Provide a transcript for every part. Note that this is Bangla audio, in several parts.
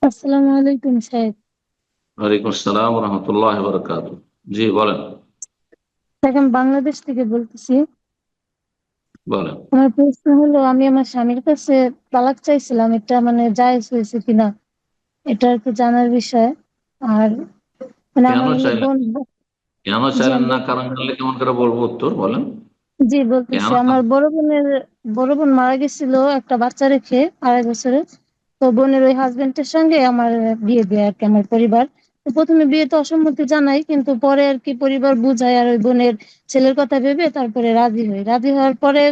আসসালামু আলাইকুম সাহেব। ওয়ালাইকুম আসসালাম রহমতুল্লাহ বরকাত। জি বলেন। আমি বাংলাদেশ থেকে বলতেছি। বলেন। আমার প্রশ্ন হলো, আমি আমার স্বামীর কাছে তালাক চাইছিলাম, এটা মানে জায়েজ হয়েছে কিনা, এটা আর কি জানার বিষয়। আর মানে কেন আমার হলো চাইলেন? বোন। কেন জি চাইলেন আমি না, কারণ বলতেছি। জানলে কেমন করে বলবো উত্তর, বলেন। জি বলতেছি, কেন আমার বড় বোন মারা গেছিল একটা বাচ্চা রেখে, 2.5 বছরে। তো বোনের ওই হাজবেন্ডের সঙ্গে আমার বিয়ে দেয় আর কি আমার পরিবার। তো প্রথমে বিয়েতে অসম্মতি জানাই, কিন্তু পরে আর কি পরিবার বুঝায়, আর ওই বোনের ছেলের কথা ভেবে তারপরে রাজি হওয়ার পরে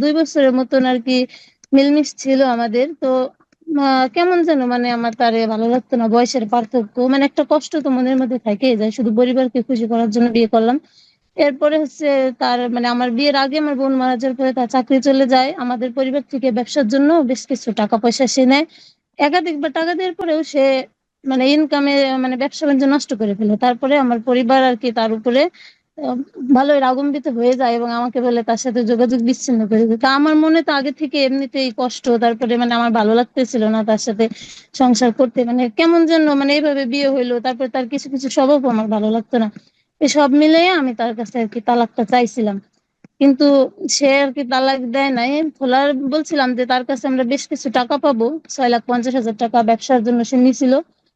2 বছরের মতন আর কি মিলমিশ ছিল আমাদের। তো কেমন যেন মানে আমার তারে ভালো লাগতো না, বয়সের পার্থক্য, মানে একটা কষ্ট তো মনের মধ্যে থেকেই যায়। শুধু পরিবারকে খুশি করার জন্য বিয়ে করলাম। এরপরে হচ্ছে তার মানে আমার বিয়ের আগে আমার বোন মারা যাওয়ার পরে তার চাকরি চলে যায়, আমাদের পরিবার থেকে ব্যবসার জন্য বেশ কিছু টাকা পয়সা সে নেয়। একাধিকবার টাকা দেওয়ার পরেও সে মানে ইনকামে মানে ব্যবসা বাণিজ্য নষ্ট করে ফেলে। তারপরে আমার পরিবার আর কি তার উপরে আহ, ভালোই রাগান্বিত হয়ে যায় এবং আমাকে বলে তার সাথে যোগাযোগ বিচ্ছিন্ন করে দিতে। আমার মনে তো আগে থেকে এমনিতেই কষ্ট, তারপরে মানে আমার ভালো লাগতেছিল না তার সাথে সংসার করতে, মানে কেমন যেন মানে এইভাবে বিয়ে হইলো। তারপরে তার কিছু কিছু স্বভাব আমার ভালো লাগতো না। এসব মিলিয়ে আমি তার কাছে আর কি তালাকটা চাইছিলাম, কিন্তু সে আর কি তালাক দেয় নাই। খোলার বলছিলাম যে তার কাছে আমরা বেশ কিছু টাকা পাবো, 6,50,000 টাকা ব্যবসার জন্য সে নিছিল।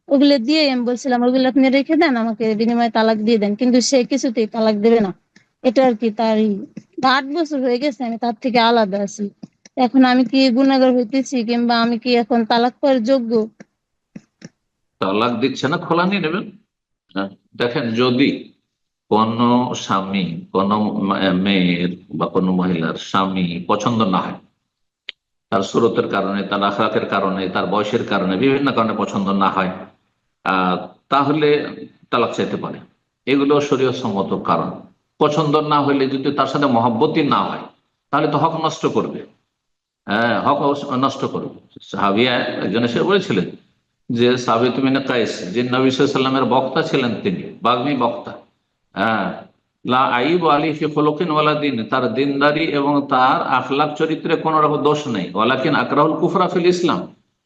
ওগুলো দিয়ে আমি বলছিলাম ওগুলো আপনি রেখে দেন, আমাকে বিনিময়ে তালাক দিয়ে দেন, কিন্তু সে কিছুতেই তালাক দেবে না। এটা আর কি তারই 8 বছর হয়ে গেছে আমি তার থেকে আলাদা আছি। এখন আমি কি গুনাহগার হইতেছি, কিংবা আমি কি এখন তালাক পাওয়ার যোগ্য? তালাক দিচ্ছে না, খোলা নিয়ে নেবেন। হ্যাঁ, দেখেন, যদি কোন স্বামী কোন মেয়ের বা কোনো মহিলার স্বামী পছন্দ না হয়, তার সুরতের কারণে, তার আখলাকের কারণে, তার বয়সের কারণে, বিভিন্ন কারণে পছন্দ না হয়, আহ তাহলে তালাক চাইতে পারে। এগুলো শরীয়ত সম্মত কারণ। পছন্দ না হলে যদি তার সাথে মহব্বতই না হয়, তাহলে তো হক নষ্ট করবে। হ্যাঁ, হক নষ্ট করবে। সাহাবিয়া একজন এসে বলেছিলেন যে সাবিত বিন কায়েস, যে নবী সাল্লাল্লাহু আলাইহি ওয়াসাল্লামের বক্তা ছিলেন, তিনি বাগ্মী বক্তা। হ্যাঁ, লা আইব আলী ফি খুলুকিন ওয়ালা দিন, তার দিনদারি এবং তার আখলাক চরিত্রে কোনো রকম দোষ নেই। ওয়ালাকিন আকরাহুল কুফরা ফিল ইসলাম,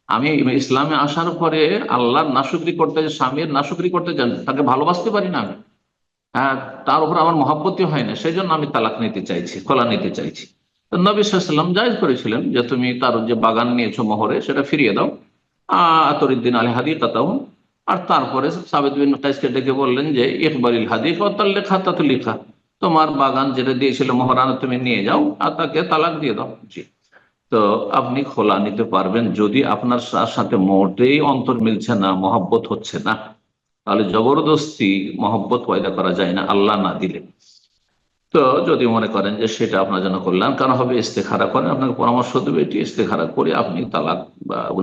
আমি ইসলামে আসার পরে আল্লাহর নাশুকরি করতে, স্বামীর নাশুকরি করতে জানি, তাকে ভালোবাসতে পারি না আমি। হ্যাঁ, তার উপর আমার মহাব্বতই হয় না, সেই জন্য আমি তালাক নিতে চাইছি, খোলা নিতে চাইছি। তো নবী সাল্লাল্লাহু আলাইহি ওয়াসাল্লাম জায়েজ করেছিলেন যে তুমি তার যে বাগান নিয়েছো মোহরে, সেটা ফিরিয়ে দাও। আতরিদ্দিন আলী হাদিকাতাহু। আর তারপরে সাবিত বিন কায়েসকে ডেকে বললেন যে ইকবালিল হাদিক ও তাল্লিক হাত্তা লিখা, তোমার বাগান যেটা দিয়েছিল মোহরানা তুমি নিয়ে যাও আর তাকে তালাক দিয়ে দাও। জি। তো আপনি খোলা নিতে পারবেন যদি আপনার তার সাথে মোটেই অন্তর মিলছে না, মহব্বত হচ্ছে না। তাহলে জবরদস্তি মহব্বত পয়দা করা যায় না আল্লাহ না দিলে। তো যদি মনে করেন যে সেটা আপনার জন্য কল্যাণ কারণ হবে, ইস্তেখারা করেন, আপনাকে পরামর্শ দেবে, এটি ইস্তেখারা করে আপনি তালাক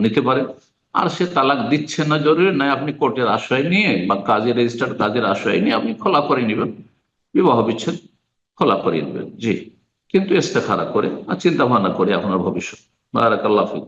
নিতে পারেন। আর সে তালাক দিচ্ছে না জরুরি নয়, আপনি কোর্টের আশ্রয় নিয়ে বা কাজী রেজিস্টার্ড কাজের আশ্রয় নিয়ে আপনি খোলা করে নেবেন, বিবাহ বিচ্ছেদ খোলা করে নেবেন। জি, কিন্তু ইস্তেখারা করে আর চিন্তা ভাবনা করে আপনার ভবিষ্যৎ। বারাকাল্লাহ ফিক।